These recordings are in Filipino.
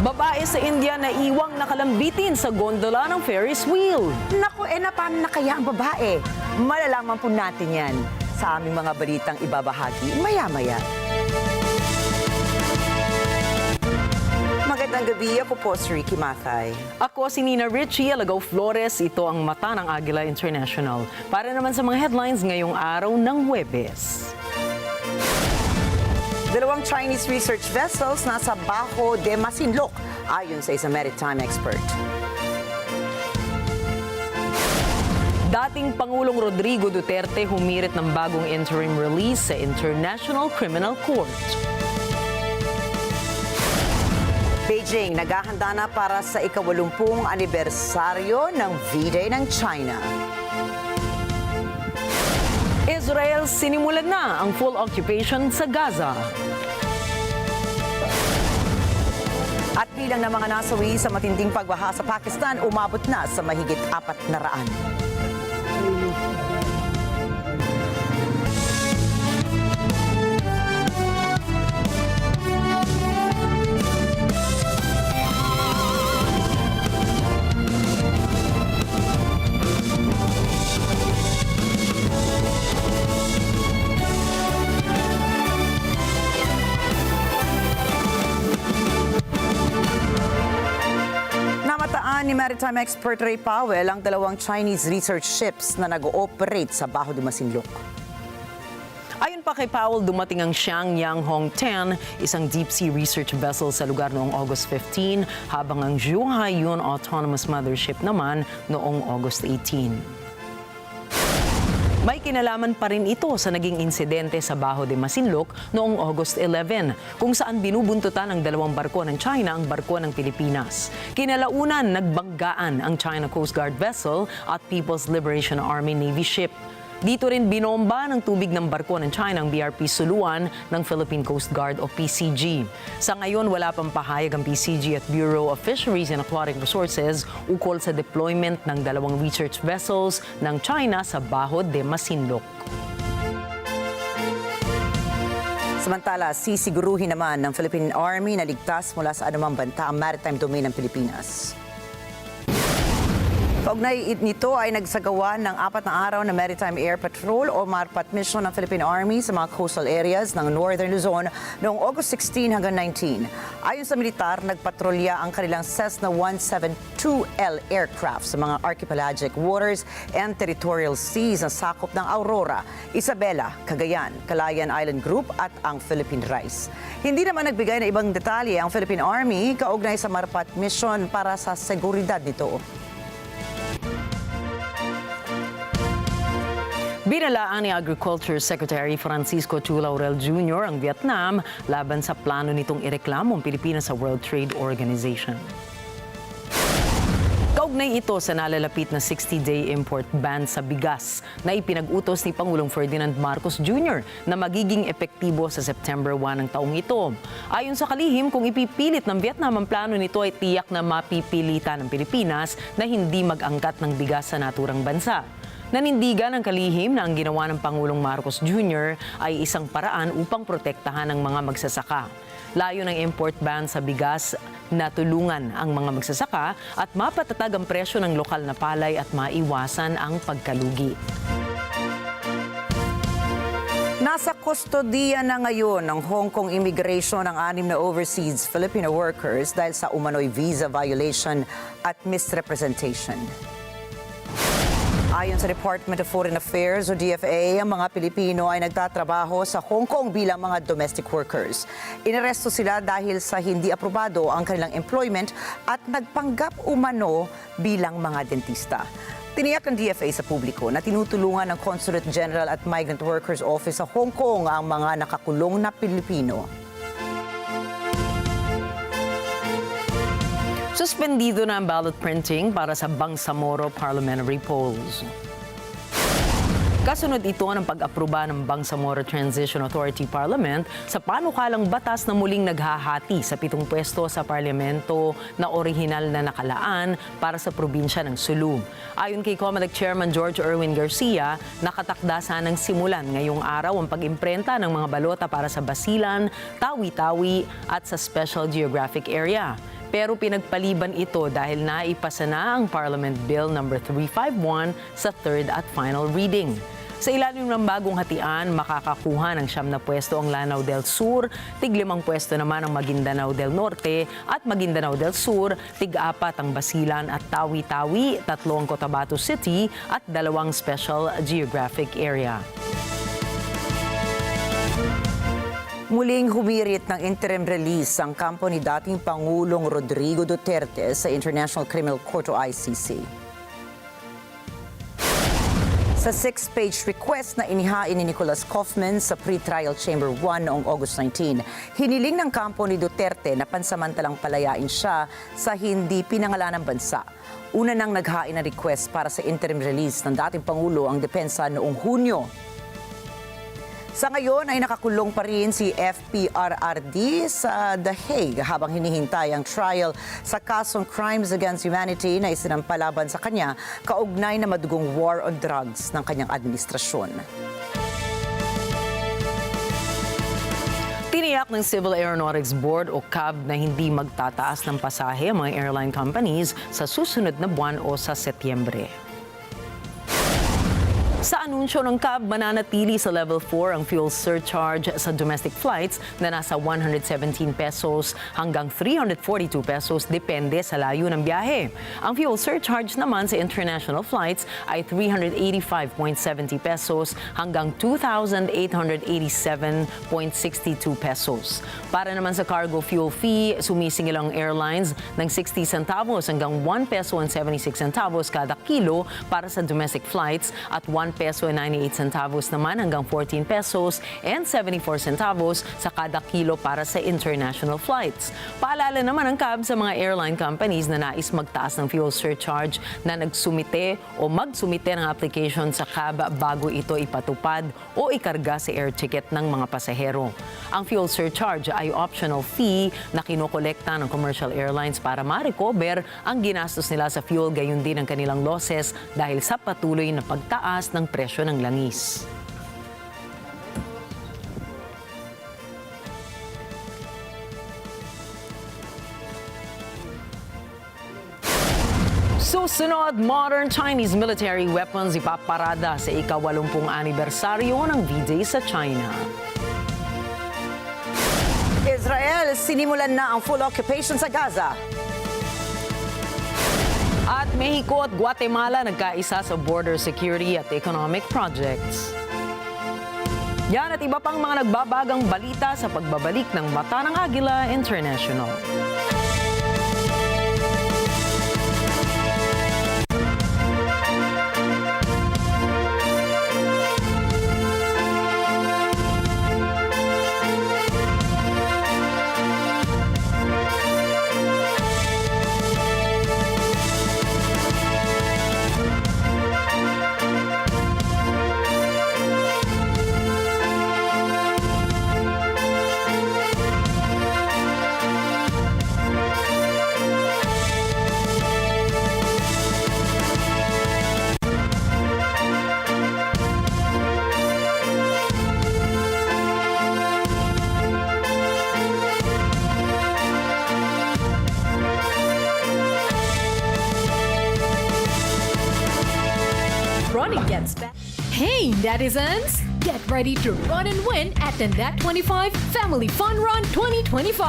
Babae sa India na iwang nakalambitin sa gondola ng Ferris wheel. Naku, paano na kaya ang babae? Malalaman po natin yan sa aming mga balitang ibabahagi maya-maya. Magandang gabi, ako po si Ricky Mathay. Ako si Nina Richie Alagaw Flores. Ito ang mata ng Agila International. Para naman sa mga headlines ngayong araw ng Huwebes. Dalawang Chinese research vessels nasa BAJO de MASINLOC ayon sa isang maritime expert. Dating Pangulong Rodrigo Duterte humirit ng bagong interim release sa International Criminal Court. Beijing naghahanda na para sa ika-80 anibersaryo ng V-Day ng China. Israel sinimulan na ang full occupation sa Gaza. At bilang ng mga nasawi sa matinding pagbaha sa Pakistan, umabot na sa mahigit 400. Ni maritime expert Ray Powell ang dalawang Chinese research ships na nag-ooperate sa BAJO de MASINLOC. Ayon pa kay Powell, dumating ang Xiangyang Hong-10, isang deep-sea research vessel sa lugar noong August 15, habang ang Zhuhai-Yun Autonomous Mothership naman noong August 18. May kinalaman pa rin ito sa naging insidente sa BAJO de MASINLOC noong August 11, kung saan binubuntutan ng dalawang barko ng China ang barko ng Pilipinas. Kinalaunan, nagbanggaan ang China Coast Guard vessel at People's Liberation Army Navy ship. Dito rin binomba ng tubig ng barko ng China ang BRP Suluan ng Philippine Coast Guard o PCG. Sa ngayon, wala pang pahayag ang PCG at Bureau of Fisheries and Aquatic Resources ukol sa deployment ng dalawang research vessels ng China sa BAJO de MASINLOC. Samantala, sisiguruhin naman ng Philippine Army na ligtas mula sa anumang banta ang maritime domain ng Pilipinas. Kaugnay nito ay nagsagawa ng 4 na araw na Maritime Air Patrol o MARPAT mission ng Philippine Army sa mga coastal areas ng Northern Luzon noong August 16 hanggang 19. Ayon sa militar, nagpatrolya ang kanilang Cessna 172L aircraft sa mga archipelagic waters and territorial seas na sakop ng Aurora, Isabela, Cagayan, Calayan Island Group at ang Philippine Rice. Hindi naman nagbigay na ibang detalye ang Philippine Army kaugnay sa MARPAT mission para sa seguridad nito. Binalaan ni Agriculture Secretary Francisco Chu Laurel Jr. ang Vietnam laban sa plano nitong ireklamo ang Pilipinas sa World Trade Organization. Kaugnay ito sa nalalapit na 60-day import ban sa bigas na ipinag-utos ni Pangulong Ferdinand Marcos Jr. na magiging epektibo sa September 1 ng taong ito. Ayon sa kalihim, kung ipipilit ng Vietnam ang plano nito ay tiyak na mapipilitan ng Pilipinas na hindi mag-angkat ng bigas sa naturang bansa. Nanindigan ng kalihim na ang ginawa ng Pangulong Marcos Jr. ay isang paraan upang protektahan ang mga magsasaka. Layo ng import ban sa bigas na tulungan ang mga magsasaka at mapatatag ang presyo ng lokal na palay at maiwasan ang pagkalugi. Nasa kustodiya na ngayon ng Hong Kong Immigration ang 6 na overseas Filipino workers dahil sa umano'y visa violation at misrepresentation. Ayon sa Department of Foreign Affairs o DFA, ang mga Pilipino ay nagtatrabaho sa Hong Kong bilang mga domestic workers. Inaresto sila dahil sa hindi aprobado ang kanilang employment at nagpanggap umano bilang mga dentista. Tiniyak ng DFA sa publiko na tinutulungan ng Consulate General at Migrant Workers Office sa Hong Kong ang mga nakakulong na Pilipino. Suspendido na ang ballot printing para sa Bangsamoro parliamentary polls. Kasunod ito ng pag-aproba ng Bangsamoro Transition Authority Parliament sa panukalang batas na muling naghahati sa 7 pwesto sa parlamento na orihinal na nakalaan para sa probinsya ng Sulu. Ayon kay COMELEC Chairman George Erwin Garcia, nakatakda sanang simulan ngayong araw ang pag-imprenta ng mga balota para sa Basilan, Tawi-Tawi at sa Special Geographic Area. pero pinagpaliban ito dahil naipasa na ang Parliament Bill No. 351 sa third at final reading. Sa ilalim ng bagong hatian, makakakuha ng 9 na pwesto ang Lanao del Sur, tig-5 pwesto naman ang Maguindanao del Norte at Maguindanao del Sur, tig-4 ang Basilan at Tawi-Tawi, 3 ang Cotabato City at 2 Special Geographic Area. Muling humirit ng interim release ang kampo ni dating Pangulong Rodrigo Duterte sa International Criminal Court o ICC. Sa 6-page request na inihain ni Nicholas Kaufman sa Pre-Trial Chamber 1 noong August 19, hiniling ng kampo ni Duterte na pansamantalang palayain siya sa hindi pinangalanang bansa. Una nang naghain ng request para sa interim release ng dating Pangulo ang depensa noong Hunyo. Sa ngayon ay nakakulong pa rin si FPRRD sa The Hague habang hinihintay ang trial sa kasong Crimes Against Humanity na isinampalaban sa kanya kaugnay na madugong war on drugs ng kanyang administrasyon. Tiniyak ng Civil Aeronautics Board o CAB na hindi magtataas ng pasahe ang mga airline companies sa susunod na buwan o sa Setyembre. Sa anunsyo ng CAB, mananatili sa level 4 ang fuel surcharge sa domestic flights na nasa 117 pesos hanggang 342 pesos depende sa layo ng biyahe. Ang fuel surcharge naman sa international flights ay 385.70 pesos hanggang 2,887.62 pesos. Para naman sa cargo fuel fee, sumisingil ang airlines ng 60 centavos hanggang 1 peso and 76 centavos kada kilo para sa domestic flights at 1 peso and 98 centavos naman hanggang 14 pesos and 74 centavos sa kada kilo para sa international flights. Paalala naman ng CAB sa mga airline companies na nais magtaas ng fuel surcharge na nagsumite o magsumite ng application sa CAB bago ito ipatupad o ikarga sa air ticket ng mga pasahero. Ang fuel surcharge ay optional fee na kinokolekta ng commercial airlines para ma-recover ang ginastos nila sa fuel, gayon din ang kanilang losses dahil sa patuloy na pagtaas ng presyo ng langis. Susunod, modern Chinese military weapons ipaparada sa ika-80 anibersaryo ng V-Day sa China. Israel, sinimulan na ang full occupation sa Gaza. At Mexico at Guatemala nagkaisa sa border security at economic projects. Yan at iba pang mga nagbabagang balita sa pagbabalik ng Mata ng Agila International. Running gets back. Hey, netizens! Get ready to run and win at the Net25 Family Fun Run 2025.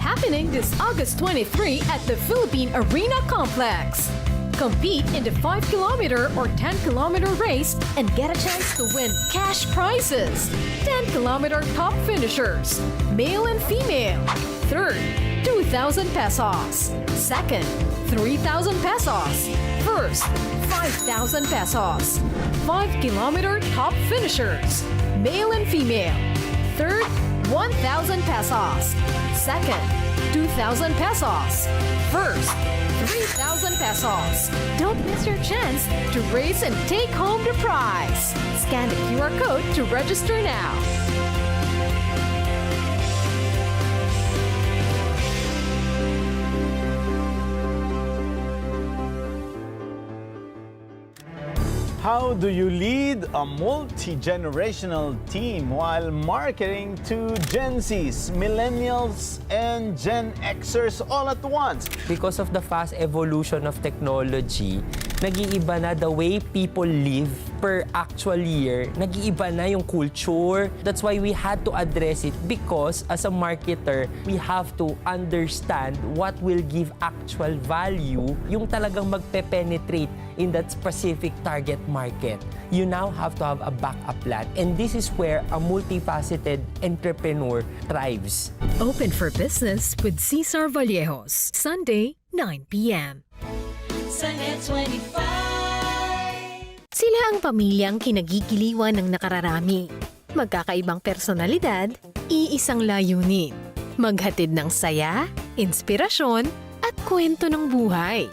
Happening this August 23 at the Philippine Arena Complex. Compete in the 5-kilometer or 10-kilometer race and get a chance to win cash prizes. 10-kilometer top finishers, male and female. Third, 2,000 pesos. Second, 3,000 pesos. First, 5,000 pesos. 5-kilometer top finishers, male and female. Third, 1,000 pesos. Second, 2,000 pesos. First, 3,000 pesos. Don't miss your chance to race and take home the prize. Scan the QR code to register now. How do you lead a multi-generational team while marketing to Gen Zs, Millennials, and Gen Xers all at once? Because of the fast evolution of technology, nag-iiba na the way people live per actual year. Nag-iiba na yung culture. That's why we had to address it because as a marketer, we have to understand what will give actual value, yung talagang magpe-penetrate in that specific target market. You now have to have a backup plan. And this is where a multifaceted entrepreneur thrives. Open for business with Cesar Vallejos, Sunday, 9 p.m. Sila ang pamilyang kinagigiliwan ng nakararami. Magkakaibang personalidad, iisang layunin. Maghatid ng saya, inspirasyon, at kwento ng buhay.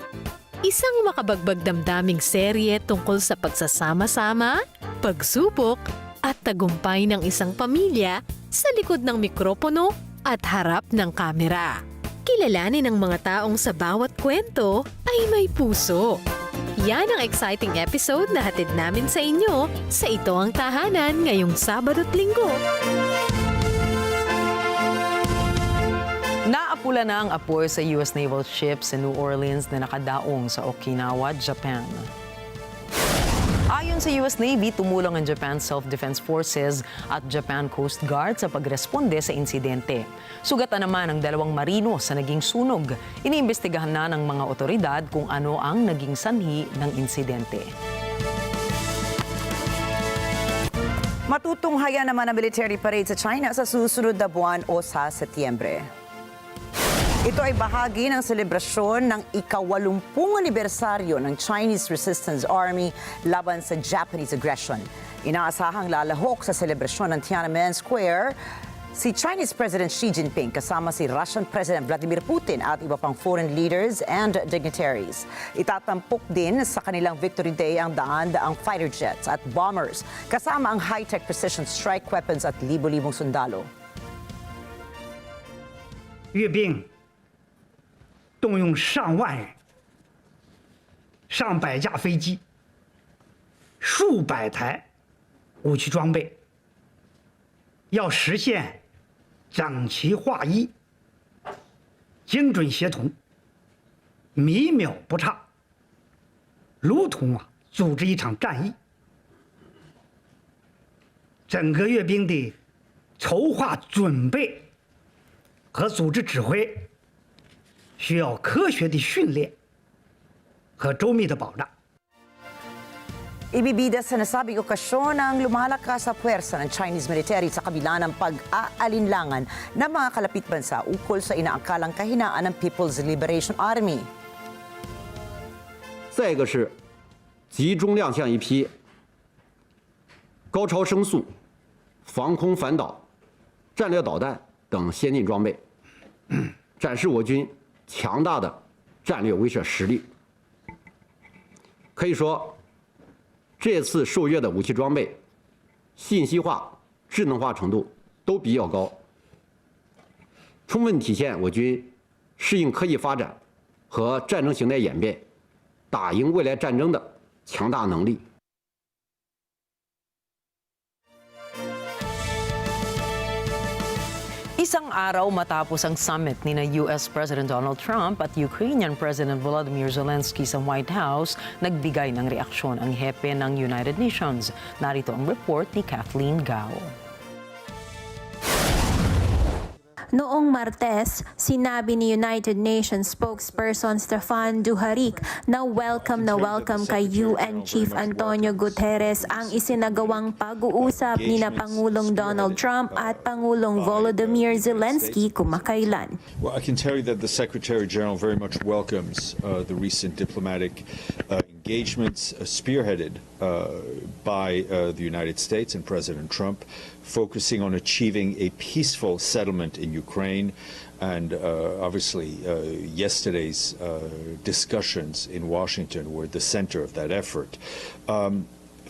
Isang makabagbag damdaming serye tungkol sa pagsasama-sama, pagsubok, at tagumpay ng isang pamilya sa likod ng mikropono at harap ng kamera. Kilalanin ang mga taong sa bawat kwento ay may puso. Yan ang exciting episode na hatid namin sa inyo sa Ito Ang Tahanan ngayong Sabado at Linggo. Naapula na ang apoy sa U.S. naval ship sa New Orleans na nakadaong sa Okinawa, Japan. Ayon sa U.S. Navy, tumulong ang Japan Self-Defense Forces at Japan Coast Guard sa pagresponde sa insidente. Sugatan naman ang 2 marino sa naging sunog. Iniimbestigahan na ng mga otoridad kung ano ang naging sanhi ng insidente. Matutunghayan naman ang military parade sa China sa susunod na buwan o sa Setyembre. Ito ay bahagi ng selebrasyon ng ika-80 anibersaryo ng Chinese Resistance Army laban sa Japanese aggression. Inaasahang lalahok sa selebrasyon ng Tiananmen Square si Chinese President Xi Jinping kasama si Russian President Vladimir Putin at iba pang foreign leaders and dignitaries. Itatampok din sa kanilang Victory Day ang daan-daang fighter jets at bombers kasama ang high-tech precision strike weapons at libo-libong sundalo. 阅兵动用上万人、上百架飞机、数百台武器装备，要实现整齐划一、精准协同、米秒不差，如同组织一场战役。整个阅兵的筹划准备和组织指挥需要科学的训练和周密的保障。 Ibibida sa nasabing okasyon ang lumalakas sa puwersa ng Chinese military sa kabila ng pag-aalinlangan ng mga kalapit bansa ukol sa inaakalang kahinaan ng People's Liberation Army. 再一个是集中亮相一批高超声速、防空反导、战略导弹等先进装备，展示我军强大的战略威慑实力。可以说，这次受阅的武器装备信息化、智能化程度都比较高，充分体现我军适应科技发展和战争形态演变、打赢未来战争的强大能力。 Isang araw matapos ang summit ni US President Donald Trump at Ukrainian President Volodymyr Zelensky sa White House, nagbigay ng reaksyon ang hepe ng United Nations. Narito ang report ni Kathleen Gao. Noong Martes, sinabi ni United Nations spokesperson Stefan Dujarric na welcome kay UN Chief Antonio Guterres ang isinagawang pag-uusap ni na Pangulong Donald Trump at Pangulong Volodymyr Zelensky kumakailan. Well, I can tell you that the Secretary General very much welcomes the recent diplomatic engagements spearheaded by the United States and President Trump, focusing on achieving a peaceful settlement in Ukraine, and obviously yesterday's discussions in Washington were the center of that effort.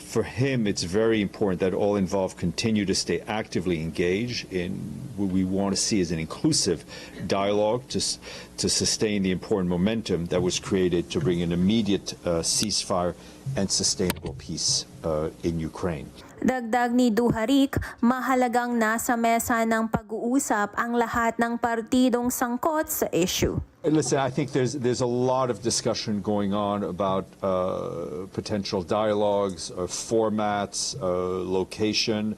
For him, it's very important that all involved continue to stay actively engaged in what we want to see as an inclusive dialogue to sustain the important momentum that was created to bring an immediate ceasefire and sustainable peace in Ukraine. Dagdag ni Duharik, mahalagang nasa mesa ng pag-uusap ang lahat ng partidong sangkot sa issue. Listen, I think there's a lot of discussion going on about potential dialogues, formats, location.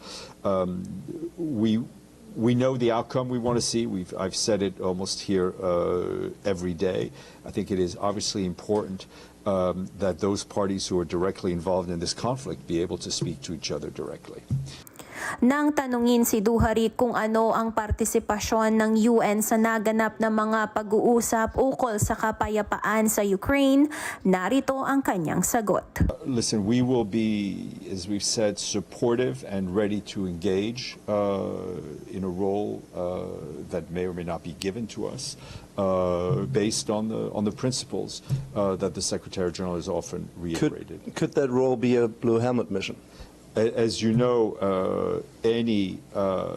We know the outcome we want to see. I've said it almost here every day. I think it is obviously important that those parties who are directly involved in this conflict be able to speak to each other directly. Nang tanungin si Duharik kung ano ang partisipasyon ng UN sa naganap na mga pag-uusap ukol sa kapayapaan sa Ukraine, narito ang kanyang sagot. Listen, we will be, as we've said, supportive and ready to engage in a role that may or may not be given to us based on the principles that the Secretary General has often reiterated. Could that role be a Blue Helmet mission? As you know, any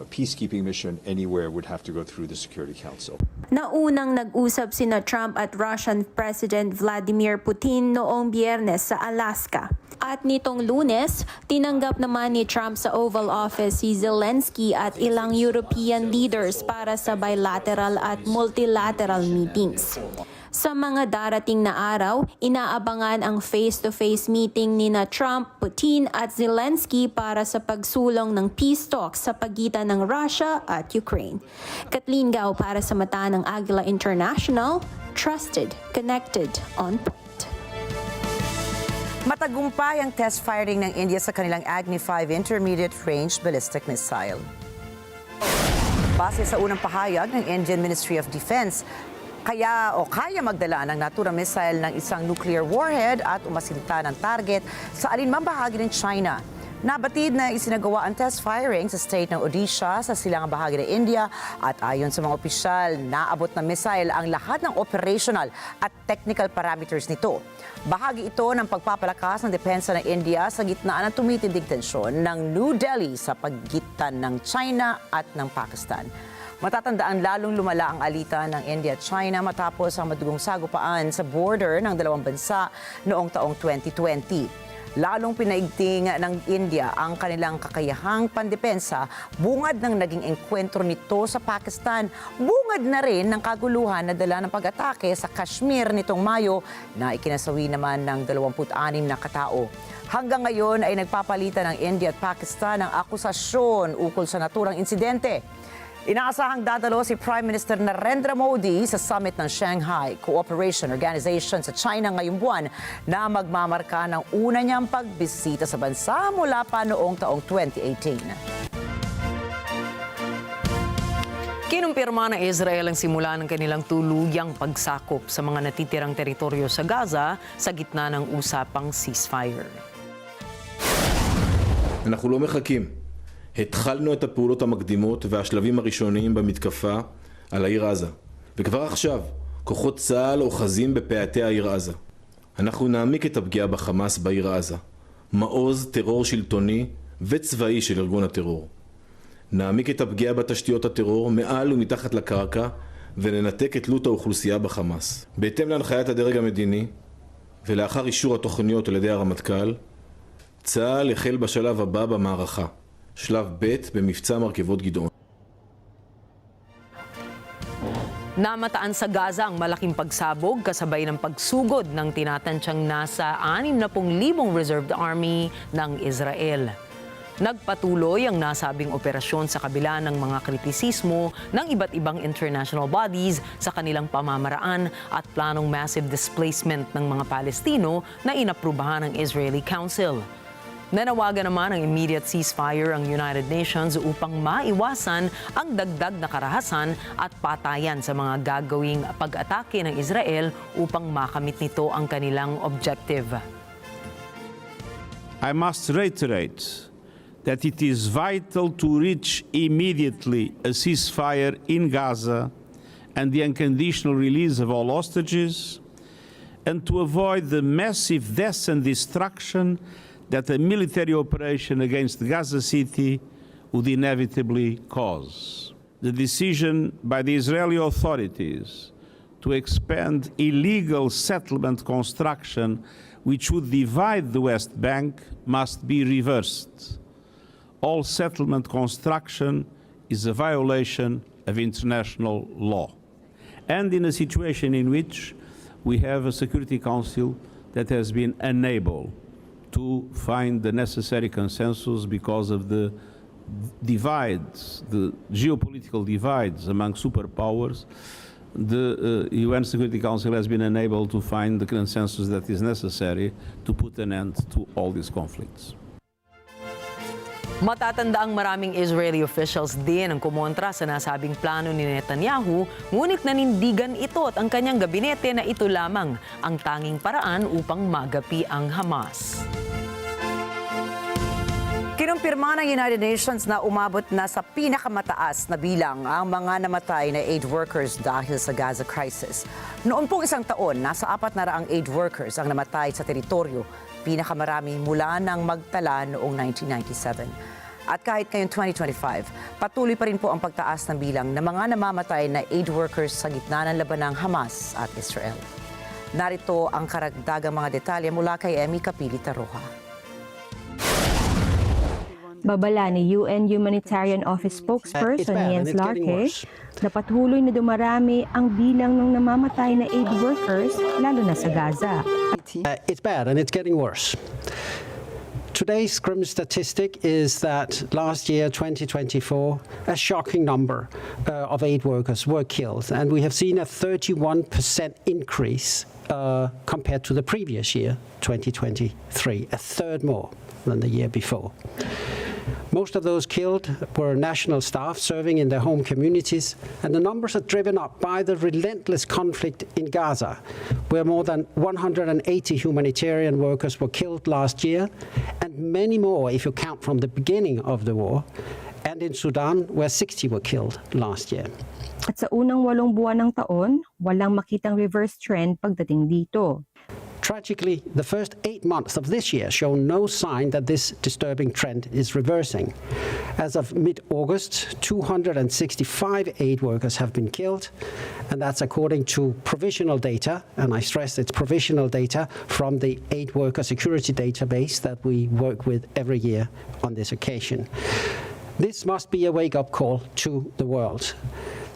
peacekeeping mission anywhere would have to go through the Security Council. Naunang nag-usap sina Trump at Russian President Vladimir Putin noong Biyernes sa Alaska. At nitong Lunes, tinanggap naman ni Trump sa Oval Office si Zelensky at ilang European leaders para sa bilateral at multilateral meetings. Sa mga darating na araw, inaabangan ang face-to-face meeting ni Trump, Putin at Zelensky para sa pagsulong ng peace talks sa pagitan ng Russia at Ukraine. Kathleen Gao para sa mata ng Agila International, trusted, connected, on point. Matagumpay ang test firing ng India sa kanilang Agni-5 intermediate range ballistic missile. Base sa unang pahayag ng Indian Ministry of Defense, kaya magdala ng naturang missile ng isang nuclear warhead at umasinta ng target sa alinmang bahagi ng China. Nabatid na isinagawa ang test firing sa state ng Odisha sa silangang bahagi ng India at ayon sa mga opisyal, naabot ng missile ang lahat ng operational at technical parameters nito. Bahagi ito ng pagpapalakas ng depensa ng India sa gitna ng tumitinding tensyon ng New Delhi sa pagitan ng China at ng Pakistan. Matatandaan lalong lumala ang alitan ng India at China matapos ang madugong sagupaan sa border ng dalawang bansa noong taong 2020. Lalong pinaigting ng India ang kanilang kakayahang pandepensa bungad ng naging engkwentro nito sa Pakistan. Bungad na rin ng kaguluhan na dala ng pag-atake sa Kashmir nitong Mayo na ikinasawi naman ng 26 na katao. Hanggang ngayon ay nagpapalitan ng India at Pakistan ng akusasyon ukol sa naturang insidente. Inaasahang dadalo si Prime Minister Narendra Modi sa summit ng Shanghai Cooperation Organization sa China ngayong buwan na magmamarka ng una niyang pagbisita sa bansa mula pa noong taong 2018. Kinumpirma ng Israel ang simula ng kanilang tulugyang pagsakop sa mga natitirang teritoryo sa Gaza sa gitna ng usapang ceasefire. אנחנו לא מחכים. התחלנו את הפעולות המקדימות והשלבים הראשוניים במתקפה על העיר עזה. וכבר עכשיו, כוחות צה"ל אוחזים בפאתי העיר עזה. אנחנו נעמיק את הפגיעה בחמאס בעיר עזה. מעוז טרור שלטוני וצבאי של ארגון הטרור. נעמיק את הפגיעה בתשתיות הטרור מעל ומתחת לקרקע וננתק את תלות האוכלוסייה בחמאס. בהתאם להנחיית הדרג המדיני ולאחר אישור התוכניות על ידי הרמטכ"ל, צה"ל החל בשלב הבא במערכה. שלב ב' במבצע מרכבות גדעון. Namataan sa Gaza ang malaking pagsabog kasabay ng pagsugod ng tinatansyang nasa 60,000 reserved army ng Israel. Nagpatuloy ang nasabing operasyon sa kabila ng mga kritisismo ng iba't ibang international bodies sa kanilang pamamaraan at planong massive displacement ng mga Palestino na inaprubahan ng Israeli Council. Nanawagan naman ng immediate ceasefire ang United Nations upang maiwasan ang dagdag na karahasan at patayan sa mga gagawing pag-atake ng Israel upang makamit nito ang kanilang objective. I must reiterate that it is vital to reach immediately a ceasefire in Gaza and the unconditional release of all hostages, and to avoid the massive deaths and destruction that a military operation against Gaza City would inevitably cause. The decision by the Israeli authorities to expand illegal settlement construction which would divide the West Bank must be reversed. All settlement construction is a violation of international law. And in a situation in which we have a Security Council that has been unable to find the necessary consensus because of the divides, the geopolitical divides among superpowers. The UN Security Council has been unable to find the consensus that is necessary to put an end to all these conflicts. Matatandaang maraming Israeli officials din ang kumontra sa nasabing plano ni Netanyahu, ngunit nanindigan ito at ang kanyang gabinete na ito lamang ang tanging paraan upang magapi ang Hamas. Kinumpirma ng United Nations na umabot na sa pinakamataas na bilang ang mga namatay na aid workers dahil sa Gaza crisis. Noon pong isang taon, nasa 400 aid workers ang namatay sa teritoryo, pinakamarami mula nang magtala noong 1997. At kahit ngayong 2025, patuloy pa rin po ang pagtaas ng bilang ng mga namamatay na aid workers sa gitna ng labanang Hamas at Israel. Narito ang karagdagang mga detalye mula kay Emmy Capilita Roja. Babala ni UN Humanitarian Office spokesperson Jens Larke na patuloy na dumarami ang bilang ng namamatay na aid workers lalo na sa Gaza. It's bad and it's getting worse. Today's grim statistic is that last year, 2024, a shocking number of aid workers were killed, and we have seen a 31% increase compared to the previous year, 2023, a third more than the year before. Most of those killed were national staff serving in their home communities, and the numbers are driven up by the relentless conflict in Gaza, where more than 180 humanitarian workers were killed last year, and many more if you count from the beginning of the war, and in Sudan, where 60 were killed last year. At sa unang 8 buwan ng taon, walang makitang reverse trend pagdating dito. Tragically, the first 8 months of this year show no sign that this disturbing trend is reversing. As of mid-August, 265 aid workers have been killed, and that's according to provisional data, and I stress it's provisional data from the aid worker security database that we work with every year on this occasion. This must be a wake-up call to the world.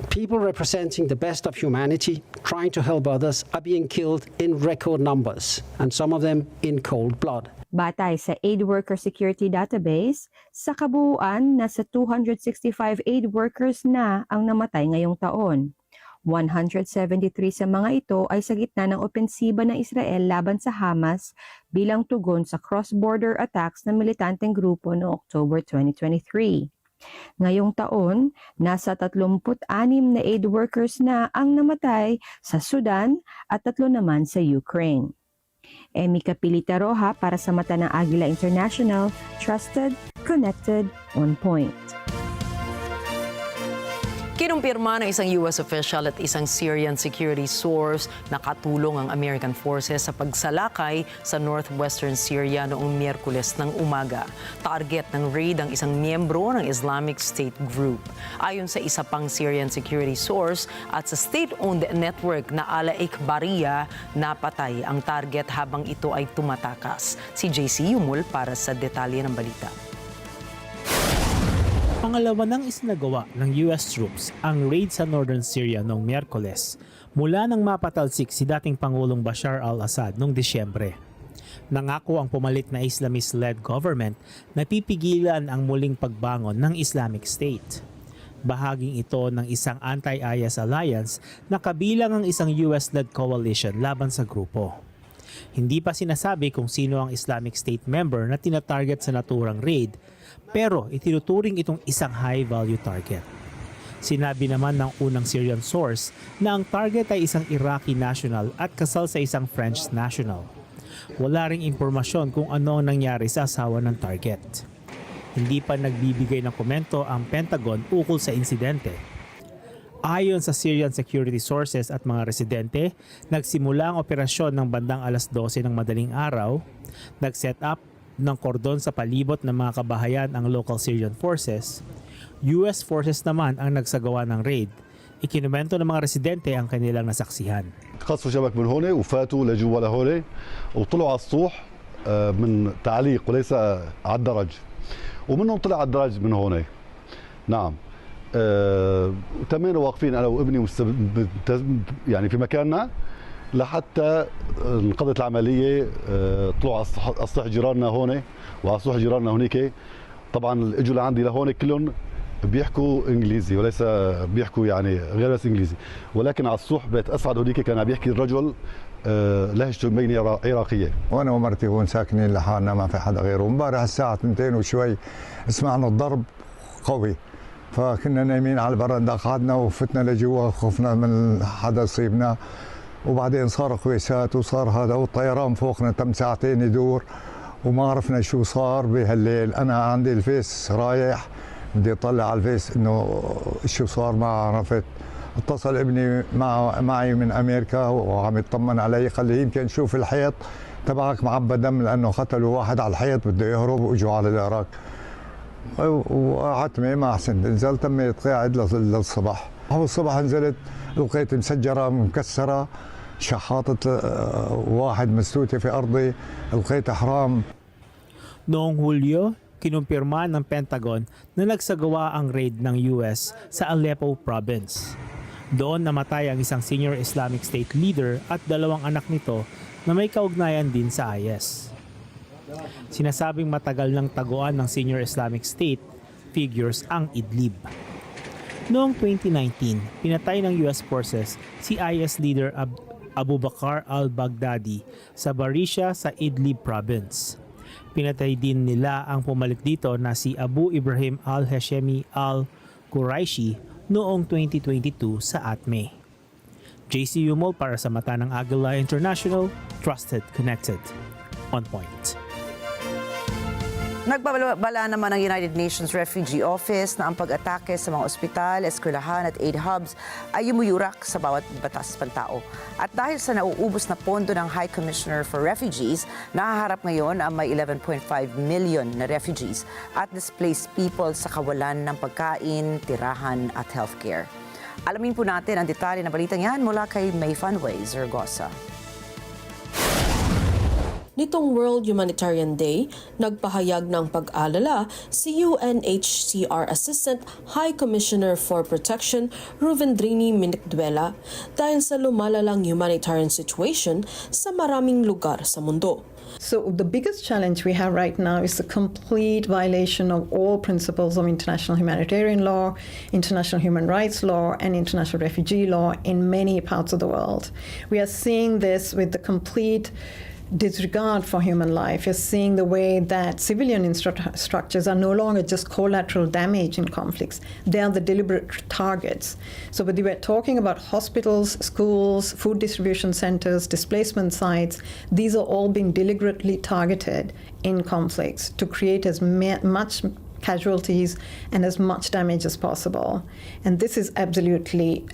People representing the best of humanity, trying to help others, are being killed in record numbers, and some of them in cold blood. Batay sa Aid Worker Security Database, sa kabuuan, nasa 265 aid workers na ang namatay ngayong taon. 173 sa mga ito ay sa gitna ng opensiba ng Israel laban sa Hamas bilang tugon sa cross-border attacks ng militanteng grupo noong October 2023. Ngayong taon, nasa 36 na aid workers na ang namatay sa Sudan at 3 naman sa Ukraine. Emmy Capilita Roja para sa mata ng Agila International, trusted, connected, on point. Kinumpirma ng isang US official at isang Syrian security source na katulong ang American forces sa pagsalakay sa northwestern Syria noong Miyerkules ng umaga. Target ng raid ang isang miyembro ng Islamic State Group. Ayon sa isa pang Syrian security source at sa state-owned network na Ala Ikbariya, napatay ang target habang ito ay tumatakas. Si JC Yumul para sa detalye ng balita. Pangalawa nang isinagawa ng US troops ang raid sa northern Syria noong Miyerkules mula nang mapatalsik si dating Pangulong Bashar al-Assad noong Disyembre. Nangako ang pumalit na Islamist-led government na pipigilan ang muling pagbangon ng Islamic State. Bahaging ito ng isang anti-IS alliance na kabilang ang isang US-led coalition laban sa grupo. Hindi pa sinasabi kung sino ang Islamic State member na tinatarget sa naturang raid, pero itinuturing itong isang high-value target. Sinabi naman ng unang Syrian source na ang target ay isang Iraqi national at kasal sa isang French national. Wala ring impormasyon kung ano ang nangyari sa asawa ng target. Hindi pa nagbibigay ng komento ang Pentagon ukol sa insidente. Ayon sa Syrian security sources at mga residente, nagsimula ang operasyon ng bandang 12:00 ng madaling araw, nag-set up, ng kordon sa palibot ng mga kabahayan ang local Syrian forces, US forces naman ang nagsagawa ng raid. Ikinumento ng mga residente ang kanilang nasaksihan. خصوا شبك من هون وفاتوا لجوا لهون وطلعوا على السطوح من تعليق وليس على الدرج ومنهم طلع على الدرج من هون. نعم تمام واقفين انا وابني يعني في مكاننا لحتى انقضت العمليه. طلعوا على سطح جيراننا هون وعلى سطح جيراننا هنيك. طبعا اجوا لعندي لهون كلهم بيحكوا انجليزي وليس بيحكوا يعني غير بس انجليزي، ولكن على السطح بيت اسعد هنيك كان عم يحكي الرجل لهجته مبينه عراقيه. وانا ومرتي هون ساكنين لحالنا ما في حدا غيره. امبارح الساعه 2 وشوي سمعنا الضرب قوي، فكنا نايمين على البرندة، قعدنا وفتنا لجوا خفنا من حدا يصيبنا، وبعدين صار قويسات وصار هذا والطيران فوقنا تم ساعتين يدور وما عرفنا شو صار بهالليل. انا عندي الفيس رايح بدي اطلع على الفيس انه شو صار ما عرفت. اتصل ابني معي من امريكا وعم يطمن علي، قال لي يمكن شوف الحيط تبعك معبى دم لانه قتلوا واحد على الحيط بده يهرب واجوا على العراق. وقعدت ما احسن، نزلت تميت قاعد للصبح. هو الصبح نزلت لقيت مسجره مكسره، شحاطه واحد مستوته في ارضي، لقيت حرام. Noong Hulyo, kinumpirma ng Pentagon na nagsagawa ang raid ng US sa Aleppo province. Doon namatay ang isang senior Islamic State leader at dalawang anak nito na may kaugnayan din sa IS. Sinasabing matagal ng taguan ng senior Islamic State figures ang Idlib. Noong 2019, pinatay ng US forces si IS leader Abu Bakr al-Baghdadi sa Barisha sa Idlib province. Pinatay din nila ang pumalit dito na si Abu Ibrahim al-Hashemi al-Quraishi noong 2022 sa Atme. JC Yumol para sa mata ng Agila International, Trusted, Connected, On Point. Nagbabala naman ng United Nations Refugee Office na ang pag-atake sa mga ospital, eskwelahan at aid hubs ay yumuyurak sa bawat batas pantao. At dahil sa nauubos na pondo ng High Commissioner for Refugees, nahaharap ngayon ang may 11.5 million na refugees at displaced people sa kawalan ng pagkain, tirahan at healthcare. Alamin po natin ang detalye na balitang yan mula kay May Funway Zaragoza. Nitong World Humanitarian Day, nagpahayag ng pag-alala si UNHCR Assistant High Commissioner for Protection Ruvendrini Minikduela dahil sa lumalalang humanitarian situation sa maraming lugar sa mundo. So the biggest challenge we have right now is the complete violation of all principles of international humanitarian law, international human rights law, and international refugee law in many parts of the world. We are seeing this with the complete disregard for human life. You're seeing the way that civilian structures are no longer just collateral damage in conflicts. They are the deliberate targets. So whether we're talking about hospitals, schools, food distribution centers, displacement sites, these are all being deliberately targeted in conflicts to create as much casualties and as much damage as possible. And this is absolutely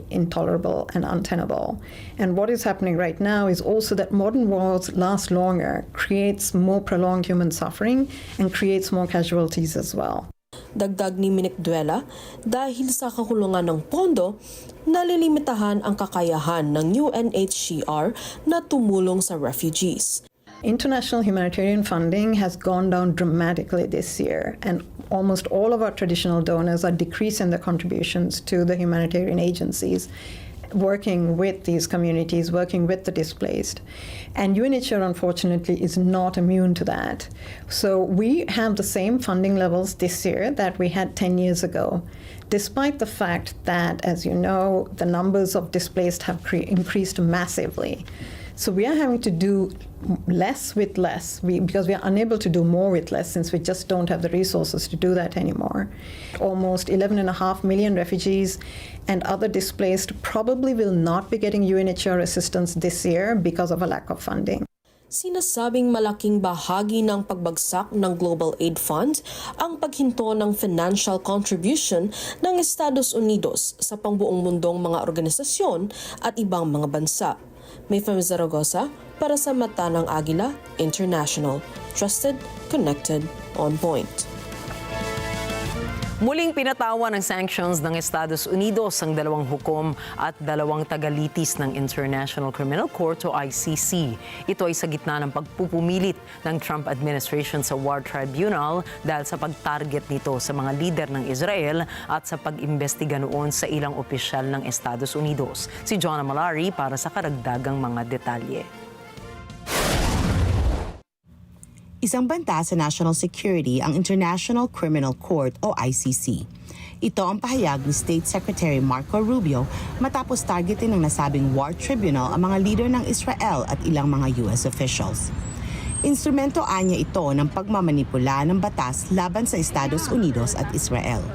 intolerable and untenable. And what is happening right now is also that modern wars last longer, creates more prolonged human suffering and creates more casualties as well. Dagdag ni Minikduela, dahil sa kakulungan ng pondo, nalilimitahan ang kakayahan ng UNHCR na tumulong sa refugees. International humanitarian funding has gone down dramatically this year, and almost all of our traditional donors are decreasing their contributions to the humanitarian agencies working with these communities, working with the displaced. And UNHCR, unfortunately, is not immune to that. So we have the same funding levels this year that we had 10 years ago, despite the fact that, as you know, the numbers of displaced have increased massively. So we are having to do less with less because we are unable to do more with less since we just don't have the resources to do that anymore. Almost 11.5 million refugees and other displaced probably will not be getting UNHCR assistance this year because of a lack of funding. Sinasabing malaking bahagi ng pagbagsak ng Global Aid Fund ang paghinto ng financial contribution ng Estados Unidos sa pangbuong mundong mga organisasyon at ibang mga bansa. May from Zaragoza, Para sa mata ng Agila International, trusted, connected, on point. Muling pinatawan ng sanctions ng Estados Unidos ang 2 hukom at 2 tagalitis ng International Criminal Court o ICC. Ito ay sa gitna ng pagpupumilit ng Trump administration sa War Tribunal dahil sa pag-target nito sa mga lider ng Israel at sa pag-imbestiga noon sa ilang opisyal ng Estados Unidos. Si John Malari para sa karagdagang mga detalye. Isang banta sa national security ang International Criminal Court o ICC. Ito ang pahayag ni State Secretary Marco Rubio matapos targetin ng nasabing war tribunal ang mga leader ng Israel at ilang mga US officials. Instrumento anya ito ng pagmamanipula ng batas laban sa Estados Unidos at Israel.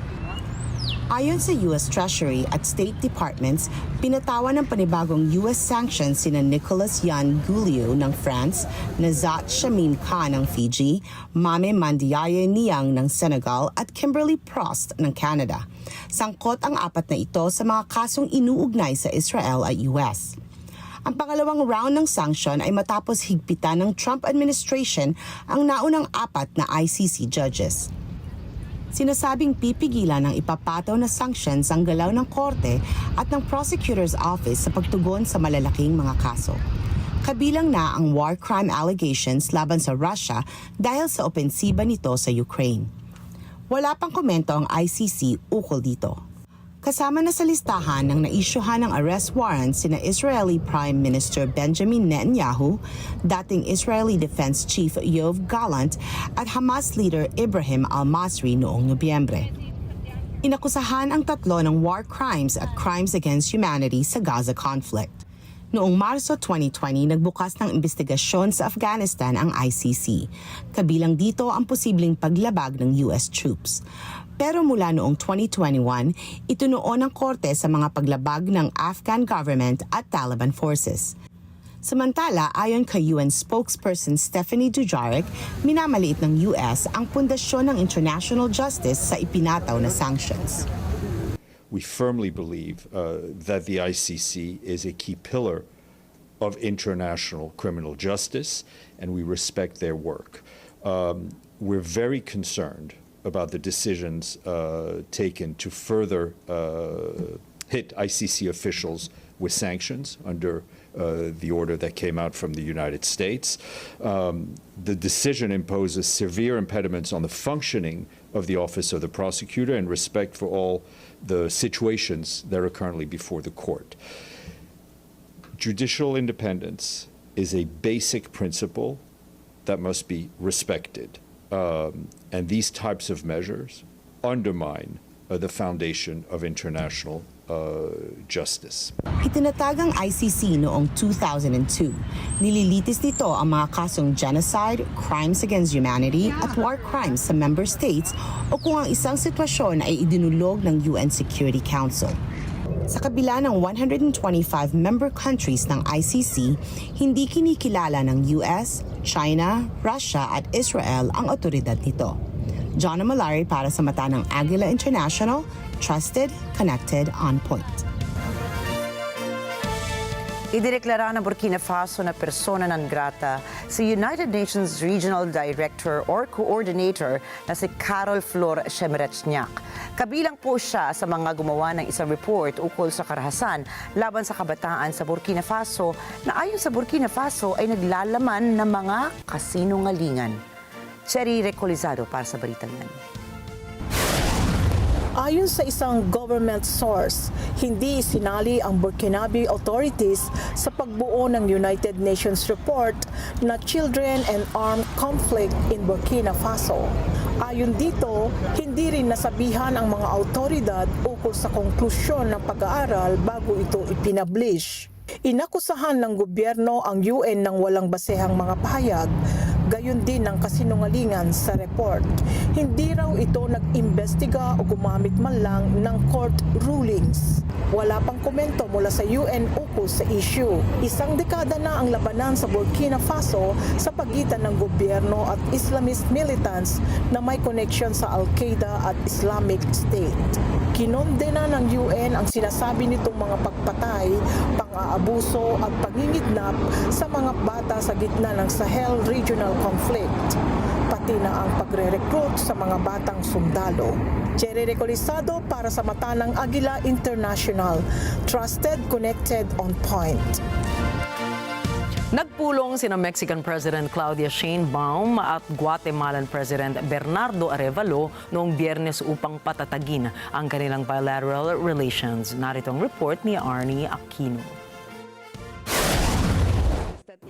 Ayon sa US Treasury at State Departments, pinatawan ng panibagong US sanctions sina Nicolas Yan Guliu ng France, Nazat Shamim Khan ng Fiji, Mame Mandiaye Niang ng Senegal at Kimberly Prost ng Canada. Sangkot ang 4 na ito sa mga kasong inuugnay sa Israel at US. Ang pangalawang round ng sanction ay matapos higpitan ng Trump administration ang naunang 4 na ICC judges. Sinasabing pipigilan ng ipapataw na sanctions ang galaw ng korte at ng prosecutor's office sa pagtugon sa malalaking mga kaso. Kabilang na ang war crime allegations laban sa Russia dahil sa opensiba nito sa Ukraine. Wala pang komento ang ICC ukol dito. Kasama na sa listahan ng naisyuhan ng arrest warrant sina Israeli Prime Minister Benjamin Netanyahu, dating Israeli Defense Chief Yoav Gallant at Hamas leader Ibrahim al-Masri noong Nobyembre. Inakusahan ang 3 ng war crimes at crimes against humanity sa Gaza conflict. Noong Marso 2020, nagbukas ng investigasyon sa Afghanistan ang ICC. Kabilang dito ang posibleng paglabag ng US troops. Pero mula noong 2021, itunoon ng korte sa mga paglabag ng Afghan government at Taliban forces. Samantala, ayon kay UN spokesperson Stephanie Dujarric, minamaliit ng US ang pundasyon ng international justice sa ipinataw na sanctions. We firmly believe that the ICC is a key pillar of international criminal justice, and we respect their work. We're very concerned about the decisions taken to further hit ICC officials with sanctions under the order that came out from the United States. The decision imposes severe impediments on the functioning of the Office of the Prosecutor and respect for all the situations that are currently before the court. Judicial independence is a basic principle that must be respected. And these types of measures undermine the foundation of international justice. Itinatag ang ICC noong 2002. Nililitis nito ang mga kasong genocide, crimes against humanity at war crimes sa member states o kung ang isang sitwasyon ay idinulog ng UN Security Council. Sa kabila ng 125 member countries ng ICC, hindi kinikilala ng US, China, Russia at Israel ang otoridad nito. John Malari para sa mata ng Agila International, trusted, connected, on point. Idineklara ng Burkina Faso na persona non grata si United Nations Regional Director or Coordinator na si Carol Flor Shemerechniak. Kabilang po siya sa mga gumawa ng isang report ukol sa karahasan laban sa kabataan sa Burkina Faso na ayon sa Burkina Faso ay naglalaman ng mga kasinungalingan. Cherry Recolizado para sa balitang yan. Ayon sa isang government source, hindi isinali ang Burkinabe authorities sa pagbuo ng United Nations report na Children and Armed Conflict in Burkina Faso. Ayon dito, hindi rin nasabihan ang mga autoridad ukol sa konklusyon ng pag-aaral bago ito ipinablish. Inakusahan ng gobyerno ang UN ng walang basehang mga pahayag, gayon din ang kasinungalingan sa report. Hindi raw ito nag-imbestiga o gumamit man lang ng court rulings. Wala pang komento mula sa UN ukol sa issue. Isang dekada na ang labanan sa Burkina Faso sa pagitan ng gobyerno at Islamist militants na may connection sa Al-Qaeda at Islamic State. Kinondena ng UN ang sinasabi nitong mga pagpatay, pang-aabuso at pangingidnap sa mga bata sa gitna ng Sahel Regional Conflict, pati na ang pagre-recruit sa mga batang sundalo. Jerry Recolisado para sa mata ng Agila International. Trusted, connected, on point. Nagpulong sina Mexican President Claudia Sheinbaum at Guatemalan President Bernardo Arevalo noong Biyernes upang patatagin ang kanilang bilateral relations. Narito ang report ni Arnie Aquino.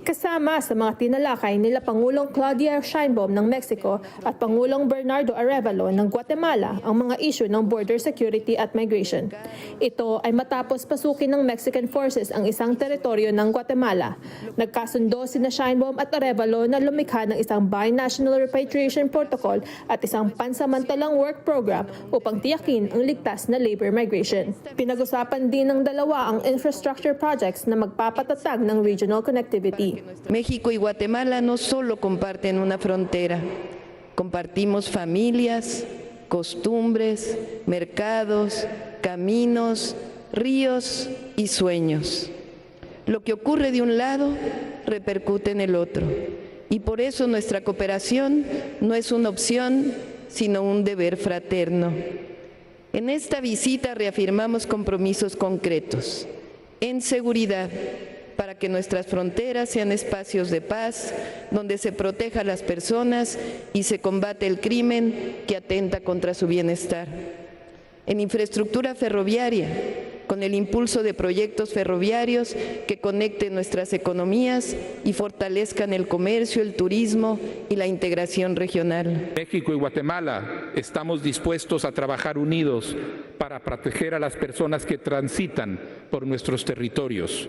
Kasama sa mga tinalakay nila Pangulong Claudia Sheinbaum ng Mexico at Pangulong Bernardo Arevalo ng Guatemala ang mga issue ng border security at migration. Ito ay matapos pasukin ng Mexican forces ang isang teritoryo ng Guatemala. Nagkasundo sina Sheinbaum at Arevalo na lumikha ng isang binational repatriation protocol at isang pansamantalang work program upang tiyakin ang ligtas na labor migration. Pinag-usapan din ng dalawa ang infrastructure projects na magpapatatag ng regional connectivity. México y Guatemala no solo comparten una frontera, compartimos familias, costumbres, mercados, caminos, ríos y sueños. Lo que ocurre de un lado repercute en el otro y por eso nuestra cooperación no es una opción, sino un deber fraterno. En esta visita reafirmamos compromisos concretos en seguridad, para que nuestras fronteras sean espacios de paz, donde se proteja a las personas y se combate el crimen que atenta contra su bienestar. En infraestructura ferroviaria, con el impulso de proyectos ferroviarios que conecten nuestras economías y fortalezcan el comercio, el turismo y la integración regional. México y Guatemala estamos dispuestos a trabajar unidos para proteger a las personas que transitan por nuestros territorios,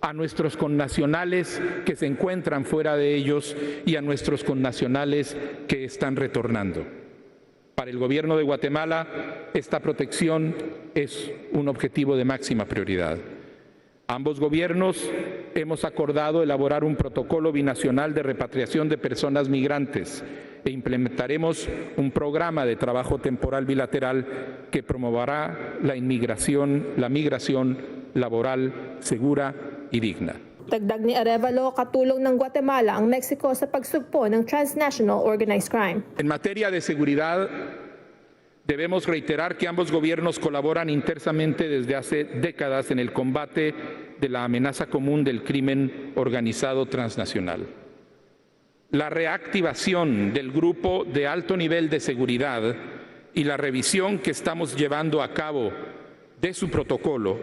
a nuestros connacionales que se encuentran fuera de ellos y a nuestros connacionales que están retornando. Para el Gobierno de Guatemala, esta protección es un objetivo de máxima prioridad. Ambos gobiernos hemos acordado elaborar un protocolo binacional de repatriación de personas migrantes e implementaremos un programa de trabajo temporal bilateral que promoverá la migración laboral segura y digna. Dagdag ni Arevalo, katulong ng Guatemala ang Mexico sa pagsugpo ng transnational organized crime. En materia de seguridad, debemos reiterar que ambos gobiernos colaboran intensamente desde hace décadas en el combate de la amenaza común del crimen organizado transnacional. La reactivación del grupo de alto nivel de seguridad y la revisión que estamos llevando a cabo de su protocolo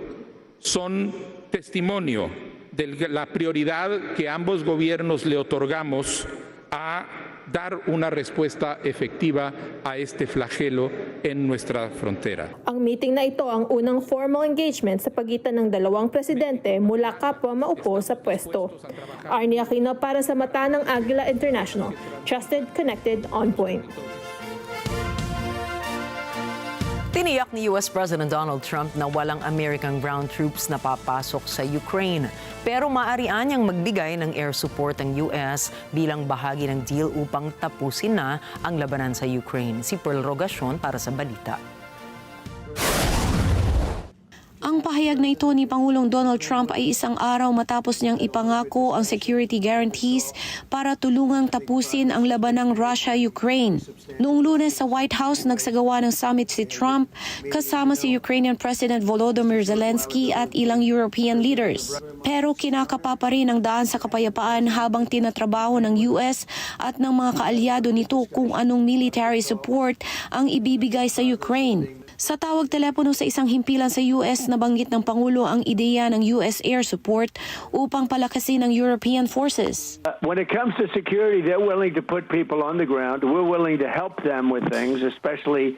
son testimonio de la prioridad que ambos gobiernos le otorgamos a dar una respuesta efectiva a este flagelo en nuestra frontera. Ang meeting na ito ang unang formal engagement sa pagitan ng dalawang presidente mula kapwa maupo sa pwesto. Arnie Aquino para sa mata ng Agila International. Trusted, connected, on point. Tiniyak ni US President Donald Trump na walang American ground troops na papasok sa Ukraine. Pero maaarian niyang magbigay ng air support ang US bilang bahagi ng deal upang tapusin na ang labanan sa Ukraine. Si Pearl Rogacion para sa balita. Ang pahayag na ito ni Pangulong Donald Trump ay isang araw matapos niyang ipangako ang security guarantees para tulungang tapusin ang labanang Russia-Ukraine. Noong Lunes sa White House, nagsagawa ng summit si Trump kasama si Ukrainian President Volodymyr Zelensky at ilang European leaders. Pero kinakapa pa rin ang daan sa kapayapaan habang tinatrabaho ng US at ng mga kaalyado nito kung anong military support ang ibibigay sa Ukraine. Sa tawag telepono sa isang himpilan sa US, nabanggit ng Pangulo ang ideya ng US air support upang palakasin ang European forces. When it comes to security, they're willing to put people on the ground. We're willing to help them with things, especially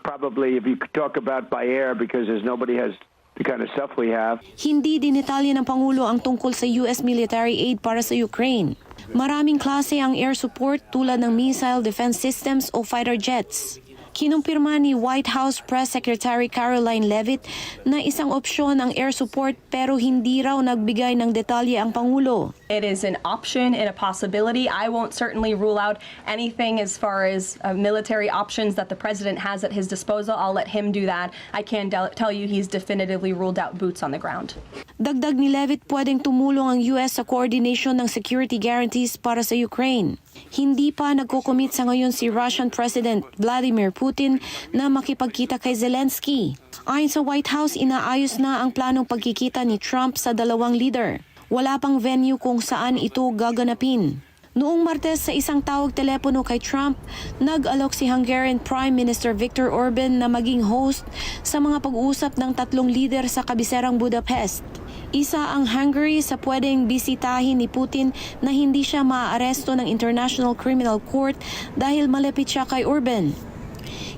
probably if you talk about by air because there's nobody has the kind of stuff we have. Hindi dinetalye ng Pangulo ang tungkol sa US military aid para sa Ukraine. Maraming klase ang air support tulad ng missile defense systems o fighter jets. Kinumpirma ni White House Press Secretary Caroline Leavitt na isang opsyon ang air support pero hindi raw nagbigay ng detalye ang Pangulo. It is an option and a possibility. I won't certainly rule out anything as far as military options that the president has at his disposal. I'll let him do that. I can tell you he's definitively ruled out boots on the ground. Dagdag ni Leavitt, pwedeng tumulong ang US sa coordination ng security guarantees para sa Ukraine. Hindi pa nagko-commit sa ngayon si Russian President Vladimir Putin na makipagkita kay Zelensky. Ayon sa White House, inaayos na ang planong pagkikita ni Trump sa dalawang leader. Wala pang venue kung saan ito gaganapin. Noong Martes sa isang tawag telepono kay Trump, nag-alok si Hungarian Prime Minister Viktor Orban na maging host sa mga pag-uusap ng tatlong leader sa kabiserang Budapest. Isa ang Hungary sa pwedeng bisitahin ni Putin na hindi siya maaaresto ng International Criminal Court dahil malapit siya kay Orban.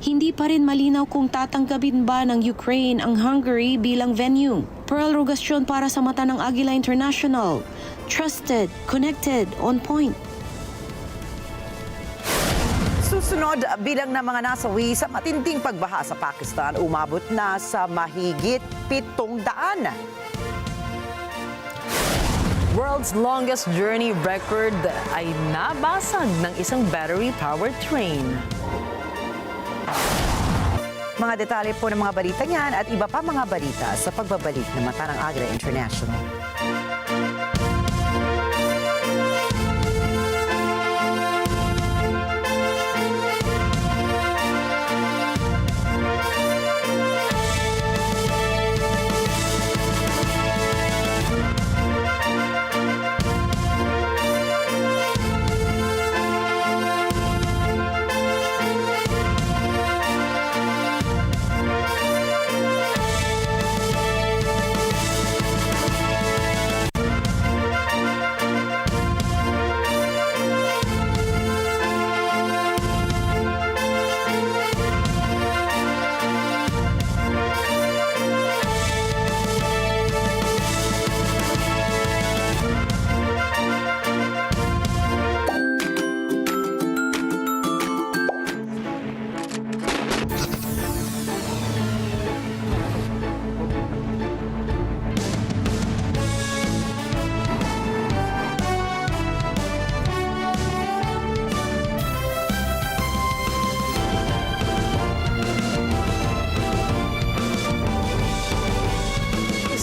Hindi pa rin malinaw kung tatanggapin ba ng Ukraine ang Hungary bilang venue. Pearl Rogasyon para sa mata ng Agila International. Trusted, connected, on point. Susunod, bilang ng mga nasawi sa matinding pagbaha sa Pakistan, umabot na sa mahigit 700. World's longest journey record ay nabasag ng isang battery-powered train. Mga detalye po ng mga balita niyan at iba pa mga balita sa pagbabalik ng Mata ng Agila International.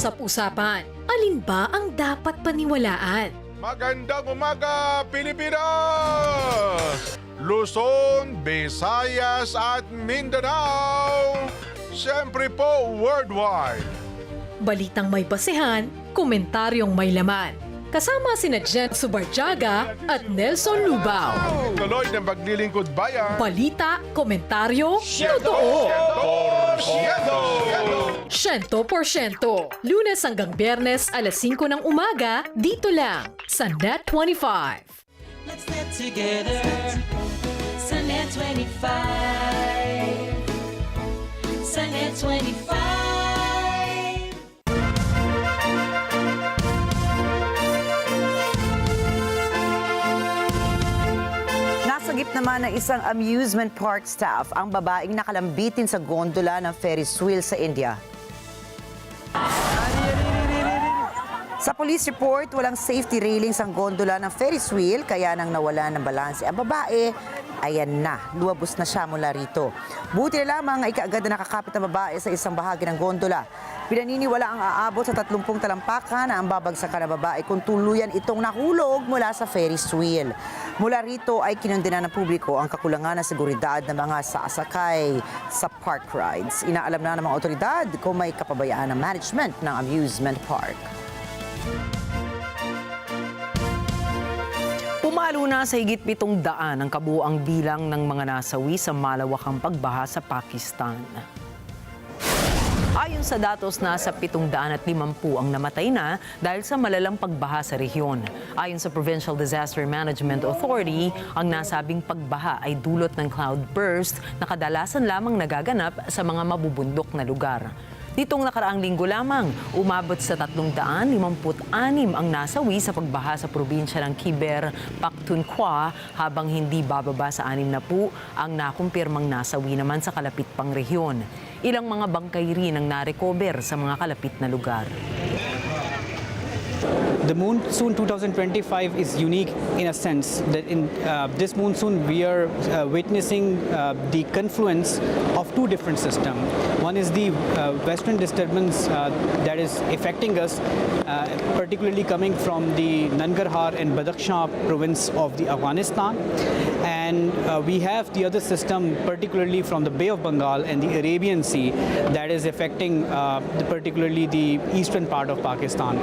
Usap-usapan, alin ba ang dapat paniwalaan? Magandang umaga, Pilipinas! Luzon, Visayas at Mindanao. Siyempre po, worldwide. Balitang may basehan, komentaryong may laman. Kasama sina Jen Subarjaga at Nelson Lubao. Tuloy ng paglilingkod bayan. Balita, komentaryo, totoo. 100%. Lunes hanggang Biyernes, alas 5 ng umaga, dito lang sa Net 25. Let's get together sa Net 25. Sa Net 25. Nasagip naman ng isang amusement park staff ang babaeng nakalambitin sa gondola ng Ferris wheel sa India. Sa police report, walang safety railings ang gondola ng Ferris wheel kaya nang nawala ng balanse ang babae, ayan na, luwabos na siya mula rito. Buti na lamang ay kaagad na nakakapit ang babae sa isang bahagi ng gondola. Pinaniniwala ang aabot sa 30 talampakan na ang babagsakan ng babae kung tuluyan itong nahulog mula sa Ferris wheel. Mula rito ay kinundena ng publiko ang kakulangan ng seguridad ng mga sasakay sa park rides. Inaalam na ng mga otoridad kung may kapabayaan ng management ng amusement park. Pumalo na sa higit 700 ang kabuuang bilang ng mga nasawi sa malawakang pagbaha sa Pakistan. Ayon sa datos, nasa 750 ang namatay na dahil sa malalang pagbaha sa rehiyon. Ayon sa Provincial Disaster Management Authority, ang nasabing pagbaha ay dulot ng cloudburst na kadalasan lamang nagaganap sa mga mabubundok na lugar. Nitong nakaraang linggo lamang, umabot sa 356 ang nasawi sa pagbaha sa probinsya ng Khyber Pakhtunkhwa, habang hindi bababa sa 60 ang nakumpirmang nasawi naman sa kalapit pang rehiyon. Ilang mga bangkay rin ang narecover sa mga kalapit na lugar. The monsoon 2025 is unique in a sense that in this monsoon we are witnessing the confluence of two different systems. One is the western disturbance that is affecting us, particularly coming from the Nangarhar and Badakhshan province of the Afghanistan. And we have the other system, particularly from the Bay of Bengal and the Arabian Sea, that is affecting particularly the eastern part of Pakistan.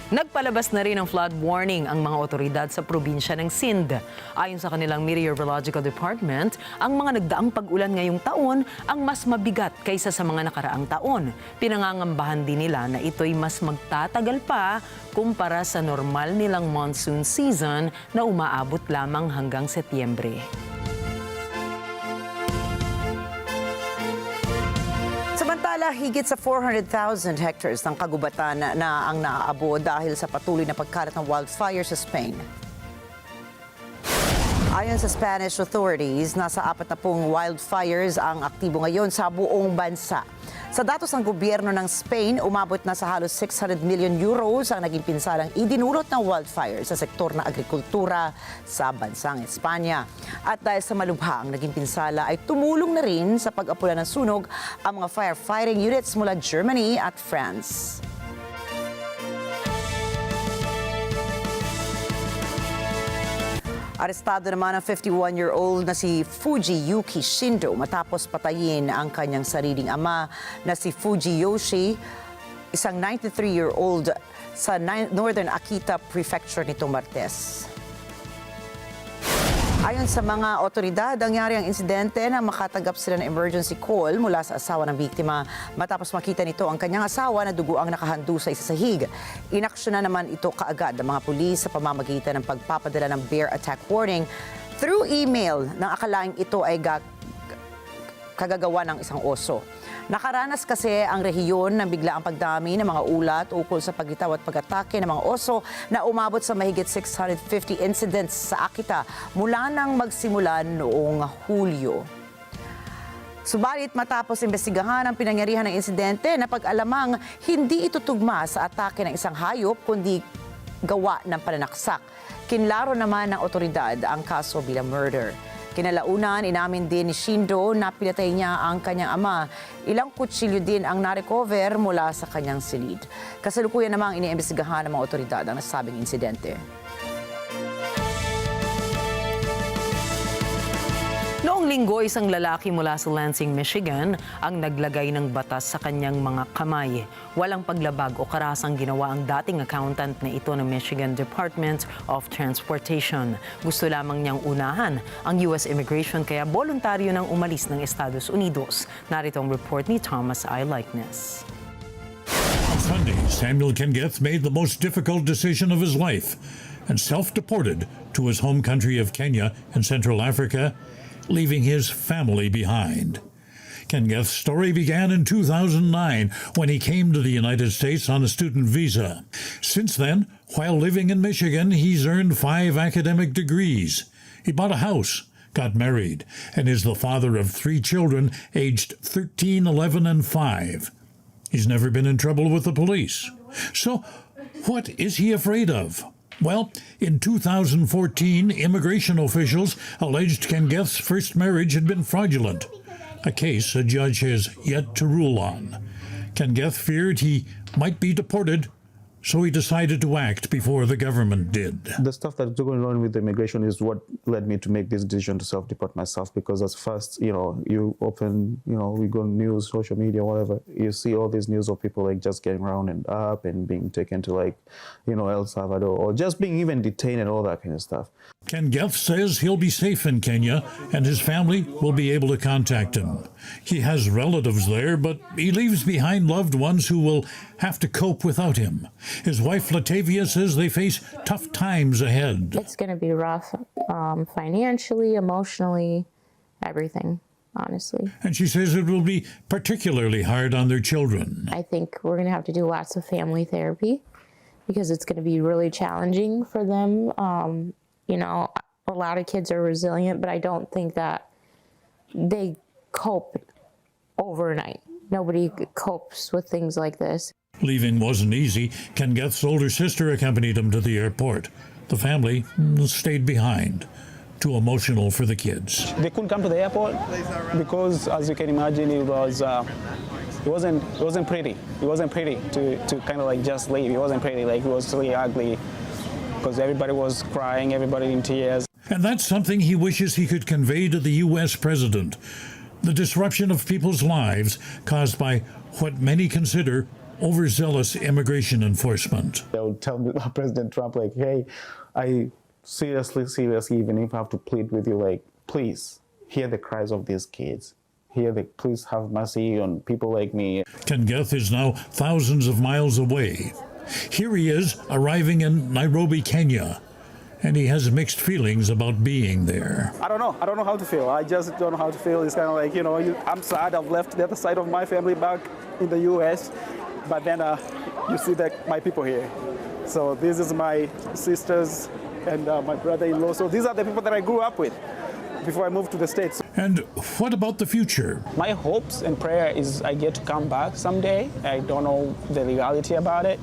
Nagpalabas na rin ng flood warning ang mga otoridad sa probinsya ng Sindh. Ayon sa kanilang Meteorological Department, ang mga nagdaang pag-ulan ngayong taon ang mas mabigat kaysa sa mga nakaraang taon. Pinangangambahan din nila na ito'y mas magtatagal pa kumpara sa normal nilang monsoon season na umaabot lamang hanggang Setyembre. Samantala, higit sa 400,000 hectares ng kagubatan na ang naaabo dahil sa patuloy na pagkalat ng wildfire sa Spain. Ayon sa Spanish authorities, nasa 40 wildfires ang aktibo ngayon sa buong bansa. Sa datos ng gobyerno ng Spain, umabot na sa halos 600 million euros ang naging pinsalang idinulot ng wildfire sa sektor ng agrikultura sa bansang Espanya. At dahil sa malubha ang naging pinsala ay tumulong na rin sa pag-apula ng sunog ang mga firefighting units mula Germany at France. Arestado naman ang 51-year-old na si Fujiyuki Shindo matapos patayin ang kanyang sariling ama na si Fujiyoshi, isang 93-year-old sa Northern Akita Prefecture nitong Martes. Ayon sa mga otoridad, nangyari ang insidente na makatanggap sila ng emergency call mula sa asawa ng biktima matapos makita nito ang kanyang asawa na duguang nakahando sa isa sahig. Inaksyonan naman ito kaagad ng mga pulis sa pamamagitan ng pagpapadala ng bear attack warning through email nang akalaing ito ay kagagawa ng isang oso. Nakaranas kasi ang rehiyon ng biglaang pagdami ng mga ulat ukol sa paglitaw at pag-atake ng mga oso na umabot sa mahigit 650 incidents sa Akita mula nang magsimula noong Hulyo. Subalit matapos imbestigahan ang pinangyarihan ng insidente na pag-alamang hindi ito tugma sa atake ng isang hayop kundi gawa ng pananaksak. Kinlaro naman ng otoridad ang kaso bilang murder. Kinalaunan, inamin din ni Shindo na pinatay niya ang kanyang ama. Ilang kutsilyo din ang narecover mula sa kanyang silid. Kasalukuyan namang iniimbestigahan ng mga otoridad ang nasabing insidente. Noong linggo, isang lalaki mula sa Lansing, Michigan ang naglagay ng batas sa kanyang mga kamay. Walang paglabag o karasang ginawa ang dating accountant na ito ng Michigan Department of Transportation. Gusto lamang niyang unahan ang U.S. immigration kaya voluntaryo nang umalis ng Estados Unidos. Narito ang report ni Thomas I. Likeness. On Sunday, Samuel Kengeth made the most difficult decision of his life and self-deported to his home country of Kenya in Central Africa, leaving his family behind. Kengeth's story began in 2009 when he came to the United States on a student visa. Since then, while living in Michigan, he's earned 5 academic degrees. He bought a house, got married, and is the father of 3 children aged 13, 11, and 5. He's never been in trouble with the police. So, what is he afraid of? Well, in 2014, immigration officials alleged Kengeth's first marriage had been fraudulent, a case a judge has yet to rule on. Kengeth feared he might be deported, so he decided to act before the government did. The stuff that's going on with the immigration is what led me to make this decision to self-deport myself, because at first, you open, we go news, social media, whatever, you see all these news of people like just getting rounded up and being taken to El Salvador, or just being even detained and all that kind of stuff. Kengeth says he'll be safe in Kenya and his family will be able to contact him. He has relatives there, but he leaves behind loved ones who will have to cope without him. His wife Latavia says they face tough times ahead. It's going to be rough financially, emotionally, everything. honestly. And she says it will be particularly hard on their children. I think we're going to have to do lots of family therapy because it's going to be really challenging for them. You know, a lot of kids are resilient, but I don't think that they cope overnight. Nobody copes with things like this. Leaving wasn't easy. Ken Geth's older sister accompanied him to the airport. The family stayed behind. Too emotional for the kids. They couldn't come to the airport because, as you can imagine, it wasn't pretty. It wasn't pretty to kind of like just leave. It wasn't pretty. Like, it was really ugly because everybody was crying, everybody in tears. And that's something he wishes he could convey to the U.S. president. The disruption of people's lives caused by what many consider overzealous immigration enforcement. They would tell President Trump, like, hey, I seriously, even if I have to plead with you, like, please hear the cries of these kids. Please have mercy on people like me. Ken Geth is now thousands of miles away. Here he is, arriving in Nairobi, Kenya. And he has mixed feelings about being there. I don't know how to feel. I just don't know how to feel. It's kind of like, you know, I'm sad. I've left the other side of my family back in the U.S. But then you see that my people here. So this is my sisters and my brother-in-law. So these are the people that I grew up with before I moved to the States. And what about the future? My hopes and prayer is I get to come back someday. I don't know the legality about it.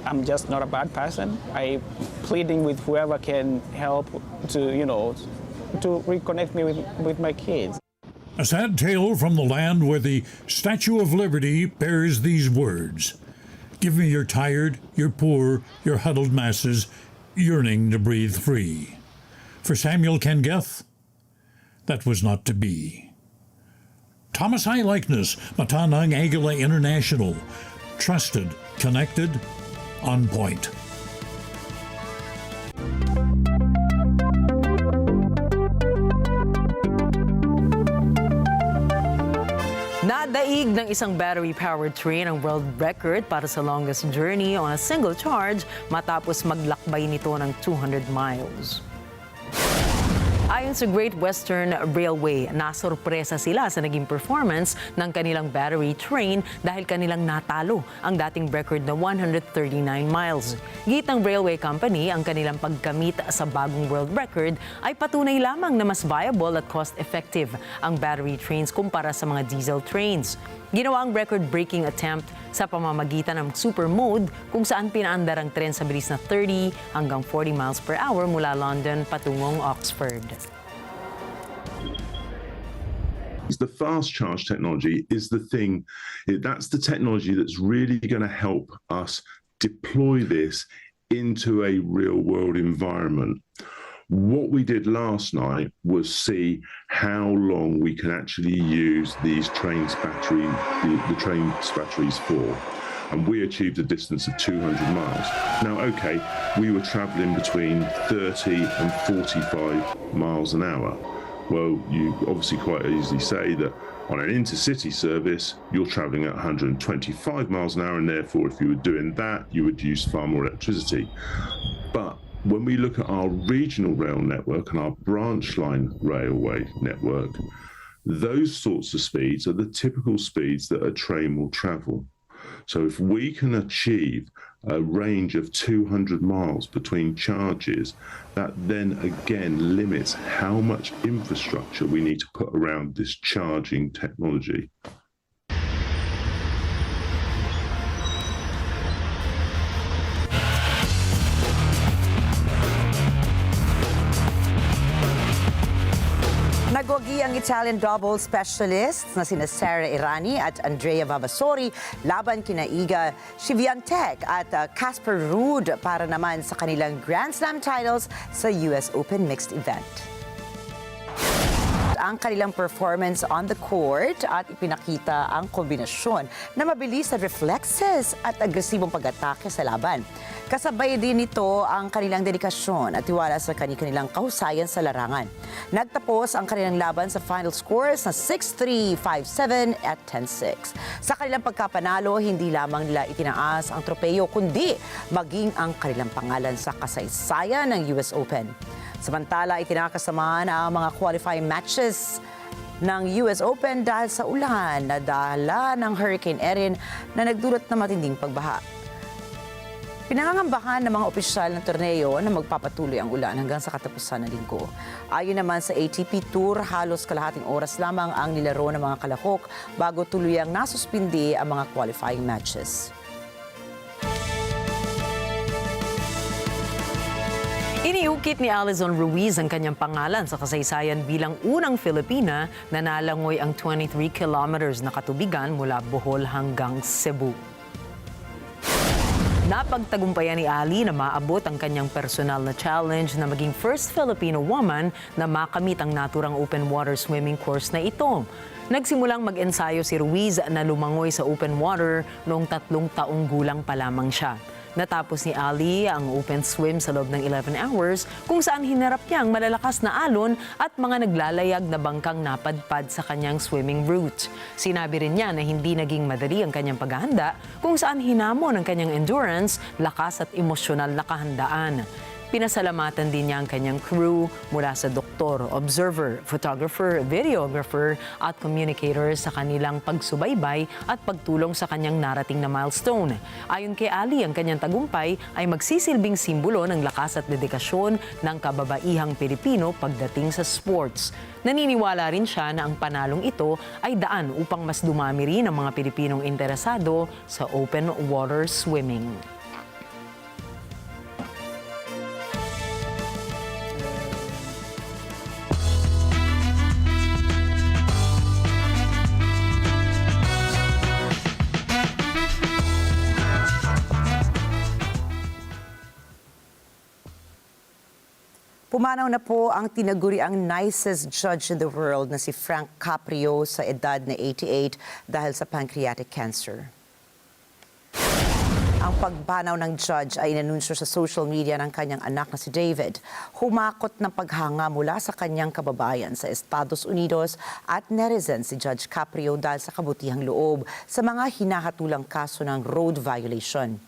I'm just not a bad person. I'm pleading with whoever can help to, you know, to reconnect me with my kids. A sad tale from the land where the Statue of Liberty bears these words. Give me your tired, your poor, your huddled masses, yearning to breathe free. For Samuel Ken Geth, that was not to be. Thomas I. Likeness, Matanang Agila International. Trusted, connected, on point. Nadaig ng isang battery-powered train ang world record para sa longest journey on a single charge matapos maglakbay nito ng 200 miles. Ayon sa Great Western Railway, nasorpresa sila sa naging performance ng kanilang battery train dahil kanilang natalo ang dating record na 139 miles. Git ng railway company, ang kanilang pagkamit sa bagong world record ay patunay lamang na mas viable at cost-effective ang battery trains kumpara sa mga diesel trains. Ginawa ang record-breaking attempt sa pamamagitan ng super mode kung saan pinaandar ang tren sa bilis na 30 hanggang 40 miles per hour mula London patungong Oxford. The fast charge technology is the thing, that's the technology that's really going to help us deploy this into a real world environment. What we did last night was see how long we can actually use these trains battery, the trains batteries for. And we achieved a distance of 200 miles. Now, okay, we were traveling between 30 and 45 miles an hour. Well, you obviously quite easily say that on an intercity service, you're traveling at 125 miles an hour, and therefore, if you were doing that, you would use far more electricity. But when we look at our regional rail network and our branch line railway network, those sorts of speeds are the typical speeds that a train will travel. So if we can achieve a range of 200 miles between charges, that then again limits how much infrastructure we need to put around this charging technology. Nagwagi ang Italian double specialists na sina Sarah Irani at Andrea Vavasori laban kina Iga Swiatek at Casper Ruud para naman sa kanilang Grand Slam titles sa US Open mixed event. Ang kanilang performance on the court at ipinakita ang kombinasyon na mabilis na reflexes at agresibong pag-atake sa laban. Kasabay din nito ang kanilang dedikasyon at tiwala sa kanilang kahusayan sa larangan. Nagtapos ang kanilang laban sa final scores na 6-3, 5-7 at 10-6. Sa kanilang pagkapanalo, hindi lamang nila itinaas ang tropeyo kundi maging ang kanilang pangalan sa kasaysayan ng US Open. Samantala, itinakasamahan ang mga qualifying matches ng US Open dahil sa ulan na dala ng Hurricane Erin na nagdulot ng matinding pagbaha. Pinangangambahan ng mga opisyal ng torneo na magpapatuloy ang ulan hanggang sa katapusan ng linggo. Ayon naman sa ATP Tour, halos kalahating oras lamang ang nilaro ng mga kalahok bago tuluyang nasuspindi ang mga qualifying matches. Iniukit ni Alison Ruiz ang kanyang pangalan sa kasaysayan bilang unang Filipina na nalangoy ang 23 kilometers na katubigan mula Bohol hanggang Cebu. Napagtagumpayan ni Ali na maabot ang kanyang personal na challenge na maging first Filipino woman na makamit ang naturang open water swimming course na ito. Nagsimulang mag-ensayo si Ruiz na lumangoy sa open water noong 3 taong gulang pa lamang siya. Natapos ni Ali ang open swim sa loob ng 11 hours kung saan hinarap niya ang malalakas na alon at mga naglalayag na bangkang napadpad sa kanyang swimming route. Sinabi rin niya na hindi naging madali ang kanyang paghahanda kung saan hinamon ang kanyang endurance, lakas at emosyonal na kahandaan. Pinasalamatan din niya ang kanyang crew mula sa doktor, observer, photographer, videographer at communicator sa kanilang pagsubaybay at pagtulong sa kanyang narating na milestone. Ayon kay Ali, ang kanyang tagumpay ay magsisilbing simbolo ng lakas at dedikasyon ng kababaihang Pilipino pagdating sa sports. Naniniwala rin siya na ang panalong ito ay daan upang mas dumami rin ang mga Pilipinong interesado sa open water swimming. Pumanaw na po ang tinaguriang nicest judge in the world na si Frank Caprio sa edad na 88 dahil sa pancreatic cancer. Ang pagpanaw ng judge ay inanunsyo sa social media ng kanyang anak na si David. Humakot ng paghanga mula sa kanyang kababayan sa Estados Unidos at netizen si Judge Caprio dahil sa kabutihang loob sa mga hinahatulang kaso ng road violation.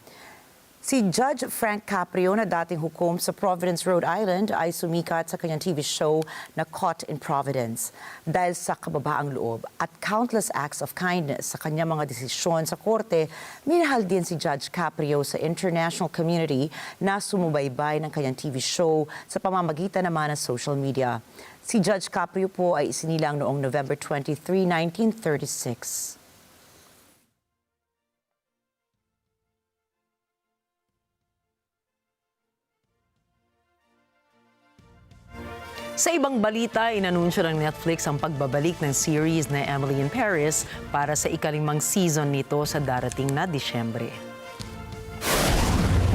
Si Judge Frank Caprio na dating hukom sa Providence, Rhode Island ay sumikat sa kanyang TV show na Caught in Providence. Dahil sa kababaang loob at countless acts of kindness sa kanyang mga desisyon sa korte, minahal din si Judge Caprio sa international community na sumubaybay ng kanyang TV show sa pamamagitan naman ng social media. Si Judge Caprio po ay isinilang noong November 23, 1936. Sa ibang balita, inanunsyo ng Netflix ang pagbabalik ng series na Emily in Paris para sa ika-5 season nito sa darating na Disyembre.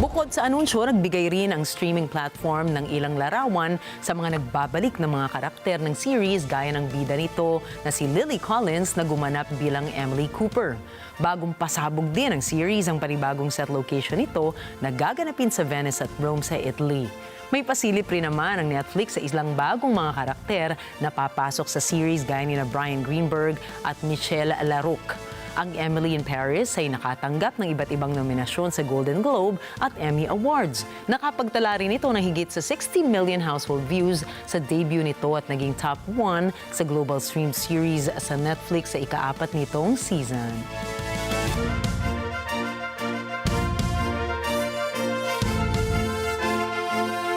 Bukod sa anunsyo, nagbigay rin ang streaming platform ng ilang larawan sa mga nagbabalik na mga karakter ng series gaya ng bida nito na si Lily Collins na gumanap bilang Emily Cooper. Bagong pasabog din ang series ang panibagong set location nito na gaganapin sa Venice at Rome sa Italy. May pasilip rin naman ang Netflix sa ilang bagong mga karakter na papasok sa series gaya ni na Brian Greenberg at Michelle Larocque. Ang Emily in Paris ay nakatanggap ng iba't ibang nominasyon sa Golden Globe at Emmy Awards. Nakapagtala rin ito ng higit sa 60 million household views sa debut nito at naging top 1 sa global stream series sa Netflix sa ika-4 nitong season.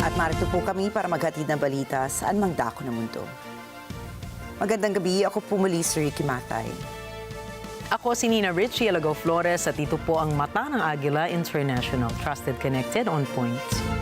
At marito po kami para maghatid ng balita sa anumang dako ng mundo. Magandang gabi, ako po muli si Ricky Matay. Ako si Nina Richie Alago Flores at ito po ang Mata ng Agila International. Trusted, connected, on point.